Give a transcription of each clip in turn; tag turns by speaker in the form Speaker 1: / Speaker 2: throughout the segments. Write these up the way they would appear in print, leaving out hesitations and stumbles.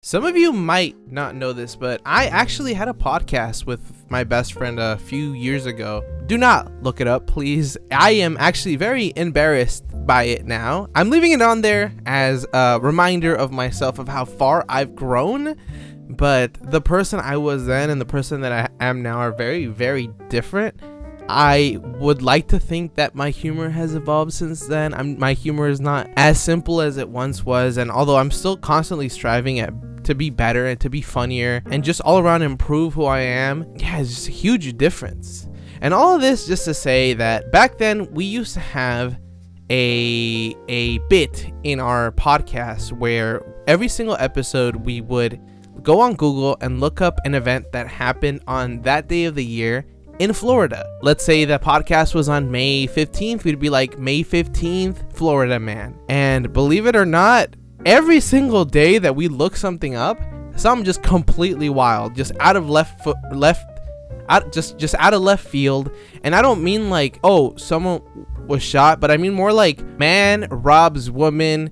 Speaker 1: Some of you might not know this, but I actually had a podcast with my best friend a few years ago. Do not look it up, please. I am actually very embarrassed by it now. I'm leaving it on there as a reminder of myself of how far I've grown, but the person I was then and the person that I am now are very, very different. I would like to think that my humor has evolved since then. My humor is not as simple as it once was, and although I'm still constantly striving to be better and to be funnier and just all around improve who I am, yeah, it's just a huge difference. And all of this just to say that back then we used to have a bit in our podcast where every single episode we would go on Google and look up an event that happened on that day of the year in Florida. Let's say the podcast was on May 15th. We'd be like, May 15th, Florida man. And believe it or not, every single day that we look something up, something just completely wild, just out of left field. And I don't mean like, oh, someone was shot, but I mean more like man robs woman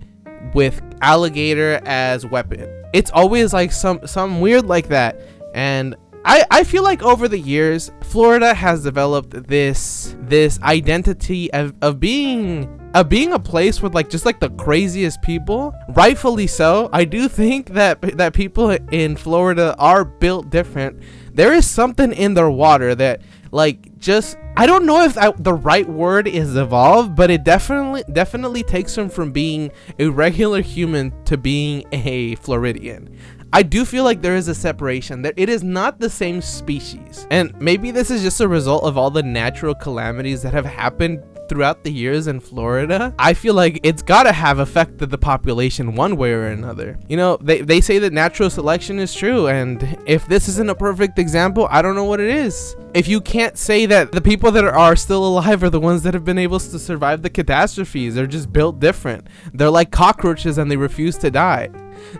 Speaker 1: with alligator as weapon. It's always like some weird like that. And I feel like over the years, Florida has developed this identity of being a place with like just like the craziest people. Rightfully so. I do think that people in Florida are built different. There is something in their water that like just, I don't know if the right word is evolved, but it definitely takes them from being a regular human to being a Floridian. I do feel like there is a separation, that it is not the same species. And maybe this is just a result of all the natural calamities that have happened throughout the years in Florida. I feel like it's gotta have affected the population one way or another. You know, they say that natural selection is true, and if this isn't a perfect example, I don't know what it is. If you can't say that the people that are still alive are the ones that have been able to survive the catastrophes, they're just built different. They're like cockroaches and they refuse to die.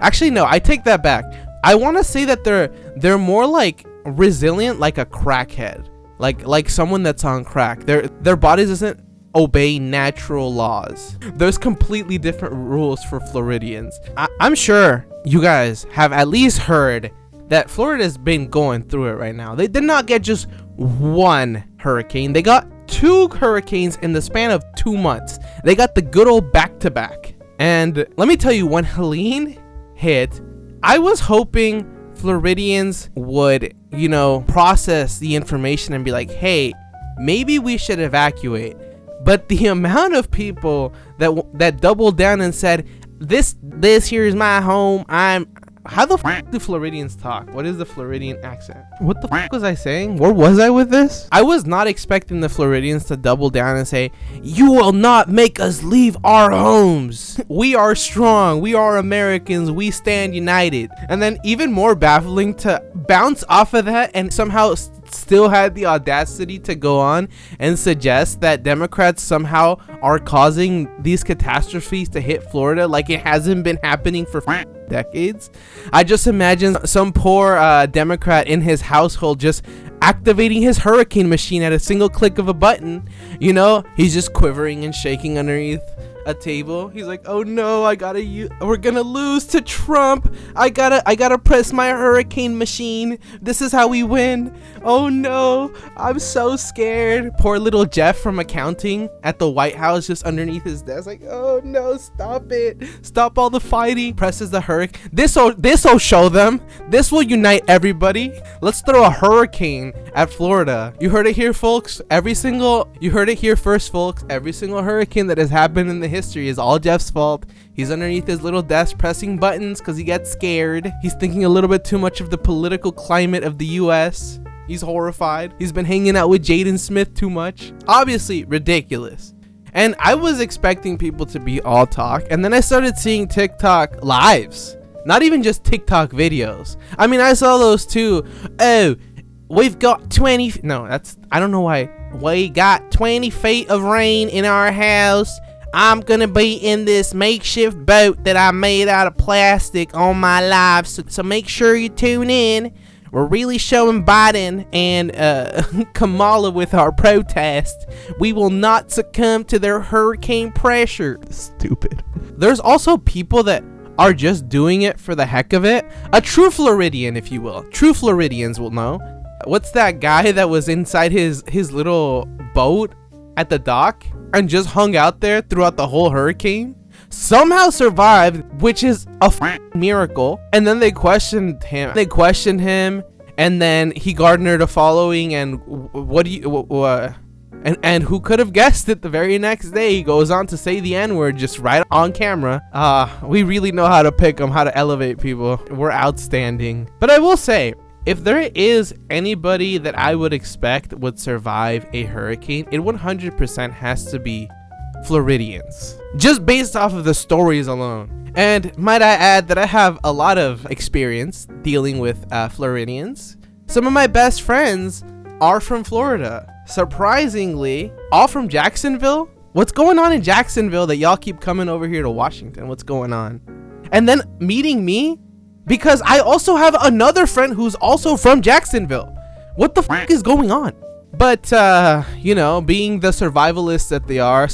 Speaker 1: Actually, no, I take that back. I want to say that they're more like resilient, like a crackhead, like someone that's on crack. Their bodies doesn't obey natural laws. There's completely different rules for Floridians. I'm sure you guys have at least heard that Florida's been going through it right now. They did not get just one hurricane. They got 2 hurricanes in the span of 2 months. They got the good old back-to-back. And let me tell you, when Helene hit, I was hoping Floridians would, process the information and be like, hey, maybe we should evacuate. But the amount of people that doubled down and said, this here is my home, how the fuck do Floridians talk? What is the Floridian accent? What the fuck was I saying? Where was I with this? I was not expecting the Floridians to double down and say, you will not make us leave our homes. We are strong. We are Americans. We stand united. And then even more baffling, to bounce off of that and somehow still had the audacity to go on and suggest that Democrats somehow are causing these catastrophes to hit Florida like it hasn't been happening for decades. I just imagine some poor Democrat in his household just activating his hurricane machine at a single click of a button. He's just quivering and shaking underneath a table. He's like, oh no, we're gonna lose to Trump. I gotta press my hurricane machine. This is how we win. Oh no, I'm so scared. Poor little Jeff from accounting at the White House, just underneath his desk, like, oh no, stop it. Stop all the fighting. Presses the hurricane. This'll show them. This will unite everybody. Let's throw a hurricane at Florida. You heard it here, folks. You heard it here first, folks. Every single hurricane that has happened in the history is all Jeff's fault. He's underneath his little desk pressing buttons because he gets scared. He's thinking a little bit too much of the political climate of the US. He's horrified. He's been hanging out with Jaden Smith too much. Obviously ridiculous. And I was expecting people to be all talk, and then I started seeing TikTok lives, not even just TikTok videos. I mean, I saw those too. Oh, we've got 20 I don't know why. We got 20 feet of rain in our house. I'm gonna be in this makeshift boat that I made out of plastic on my live, so make sure you tune in. We're really showing Biden and Kamala with our protest. We will not succumb to their hurricane pressure. Stupid. There's also people that are just doing it for the heck of it. A true Floridian, if you will. True Floridians will know. What's that guy that was inside his little boat at the dock and just hung out there throughout the whole hurricane? Somehow survived, which is a miracle. And then they questioned him. And then he garnered a following. And and who could have guessed it? The very next day, he goes on to say the N-word just right on camera. We really know how to pick them, how to elevate people. We're outstanding. But I will say, if there is anybody that I would expect would survive a hurricane, it 100% has to be Floridians, just based off of the stories alone. And might I add that I have a lot of experience dealing with Floridians. Some of my best friends are from Florida. Surprisingly, all from Jacksonville. What's going on in Jacksonville that y'all keep coming over here to Washington? What's going on? And then meeting me, because I also have another friend who's also from Jacksonville. What the fuck is going on? But, you know, being the survivalists that they are,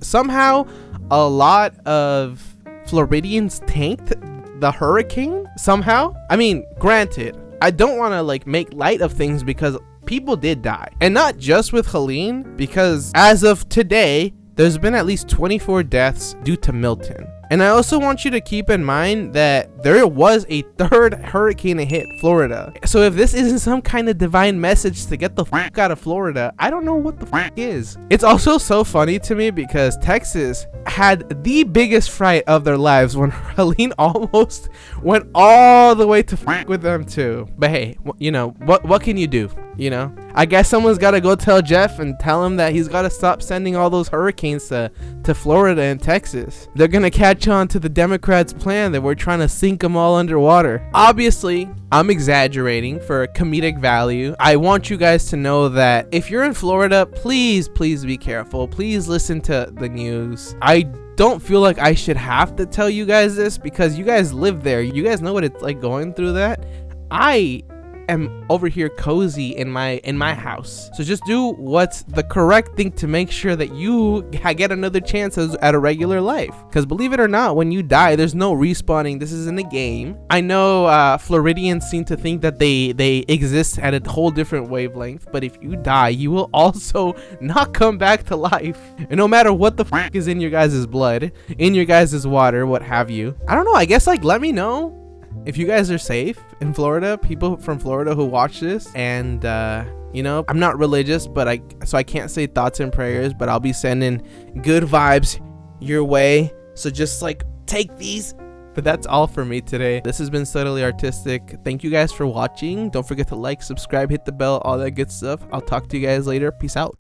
Speaker 1: somehow a lot of Floridians tanked the hurricane somehow. I mean, granted, I don't want to like make light of things because people did die. And not just with Helene, because as of today, there's been at least 24 deaths due to Milton. And I also want you to keep in mind that there was a third hurricane that hit Florida. So if this isn't some kind of divine message to get the fuck out of Florida, I don't know what the fuck is. It's also so funny to me because Texas had the biggest fright of their lives when Helene almost went all the way to fuck with them too. But hey, you know, what can you do? You know, I guess someone's got to go tell Jeff and tell him that he's got to stop sending all those hurricanes to Florida and Texas. They're going to catch on to the Democrats' plan that we're trying to sink them all underwater. Obviously, I'm exaggerating for comedic value. I want you guys to know that if you're in Florida, please be careful. Please listen to the news. I don't feel like I should have to tell you guys this because you guys live there. You guys know what it's like going through that. I am over here cozy in my house, so just do what's the correct thing to make sure that you get another chance at a regular life, because believe it or not, when you die, there's no respawning. This isn't a game. I know Floridians seem to think that they exist at a whole different wavelength, but if you die, you will also not come back to life. And no matter what the fuck is in your guys' blood, in your guys' water, what have you, I don't know, I guess like let me know if you guys are safe in Florida, people from Florida who watch this. And you know, I'm not religious, but I can't say thoughts and prayers, but I'll be sending good vibes your way, so just like take these. But that's all for me today. This has been Subtly Artistic. Thank you guys for watching. Don't forget to like, subscribe, hit the bell, all that good stuff. I'll talk to you guys later. Peace out.